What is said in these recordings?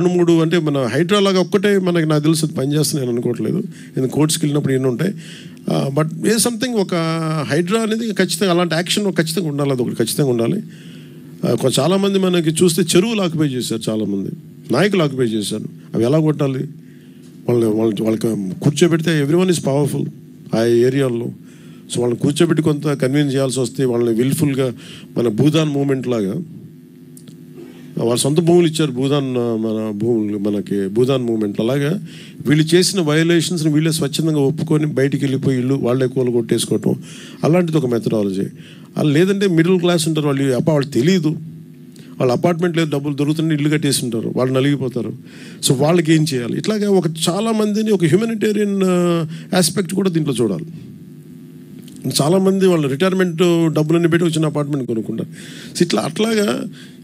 2, 3 అంటే మన హైడ్రా లాగా ఒక్కటే మనకి నాకు తెలుసు పనిచేస్తుంది నేను అనుకోవట్లేదు. ఎందుకంటే కోర్ట్స్కి వెళ్ళినప్పుడు ఎన్ని ఉంటాయి. బట్ ఏ సంథింగ్ ఒక హైడ్రా అనేది ఖచ్చితంగా అలాంటి యాక్షన్ ఖచ్చితంగా ఉండాలి. అది ఒకటి ఖచ్చితంగా ఉండాలి. చాలామంది మనకి చూస్తే చెరువులు ఆక్యుపై చేశారు, చాలామంది నాయకులు ఆక్యుపై చేశారు. అవి ఎలా కొట్టాలి? వాళ్ళకి కూర్చోబెడితే ఎవ్రీవన్ ఈజ్ పవర్ఫుల్ ఆ ఏరియాల్లో. సో వాళ్ళని కూర్చోబెట్టి కొంత కన్విన్స్ చేయాల్సి వస్తే వాళ్ళని విల్ఫుల్గా మన భూదాన్ మూమెంట్ లాగా వాళ్ళ సొంత భూములు ఇచ్చారు. మన భూములు మనకి భూదాన్ మూమెంట్ అలాగా వీళ్ళు చేసిన వయలేషన్స్ని వీళ్ళే స్వచ్ఛందంగా ఒప్పుకొని బయటికి వెళ్ళిపోయి ఇల్లు వాళ్ళే కూల కొట్టేసుకోవటం అలాంటిది ఒక మెథడాలజీ. లేదంటే మిడిల్ క్లాస్ ఉంటారు, వాళ్ళు తెలియదు, వాళ్ళ అపార్ట్మెంట్ లేదు, డబ్బులు దొరుకుతుంటే ఇల్లు కట్టేసి ఉంటారు, వాళ్ళు నలిగిపోతారు. సో వాళ్ళకి ఏం చేయాలి? ఇట్లాగా చాలామందిని ఒక హ్యూమనిటేరియన్ ఆస్పెక్ట్ కూడా దీంట్లో చూడాలి. చాలామంది వాళ్ళ రిటైర్మెంట్ డబ్బులన్నీ పెట్టి వచ్చిన అపార్ట్మెంట్ కొనుక్కుంటారు. సో అట్లాగా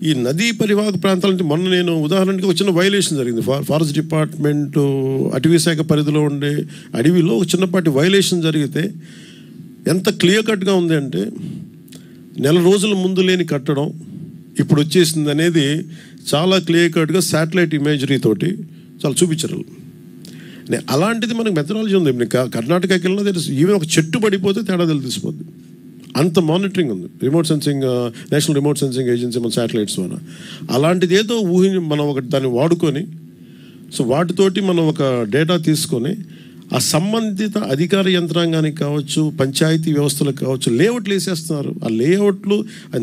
ఈ నదీ పరివాహక ప్రాంతాలంటే మొన్న నేను ఉదాహరణకి ఒక చిన్న వైలేషన్ జరిగింది. ఫారెస్ట్ డిపార్ట్మెంటు అటవీ శాఖ పరిధిలో ఉండే అడవిలో ఒక చిన్నపాటి వైలేషన్ జరిగితే ఎంత క్లియర్ కట్గా ఉంది అంటే నెల రోజుల ముందు లేని కట్టడం ఇప్పుడు వచ్చేసింది అనేది చాలా క్లియర్ కట్గా శాటిలైట్ ఇమేజరీ తోటి చాలా చూపించారు. అలాంటిది మనకు మెథడాలజీ ఉంది. కర్ణాటకకి వెళ్ళినా తెలుసు, ఈవెన్ ఒక చెట్టు పడిపోతే తేడా తెలిసిపోద్ది. అంత మానిటరింగ్ ఉంది remote sensing, national remote sensing agency మన శాటిలైట్స్ వల్ల. అలాంటిది ఏదో మనం దాన్ని వాడుకొని సో వాటితోటి మనం ఒక డేటా తీసుకొని ఆ సంబంధిత అధికార యంత్రాంగానికి కావచ్చు, పంచాయతీ వ్యవస్థలకు కావచ్చు లేఅవుట్లు వేసేస్తున్నారు. ఆ లేఅవుట్లు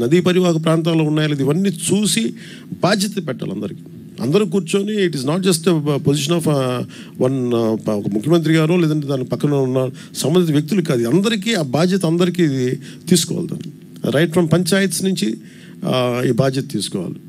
నదీ పరివాహక ప్రాంతాల్లో ఉన్నాయో ఇవన్నీ చూసి బాధ్యత పెట్టాలి అందరికీ. అందరూ కూర్చొని it is not just position of ఒక ముఖ్యమంత్రి గారు లేదంటే దాని పక్కన ఉన్న సంబంధిత వ్యక్తులు కాదు, అందరికీ ఆ బాధ్యత అందరికీ తీసుకోవాలి. దాన్ని రైట్ ఫ్రమ్ పంచాయత్స్ నుంచి ఈ బాధ్యత తీసుకోవాలి.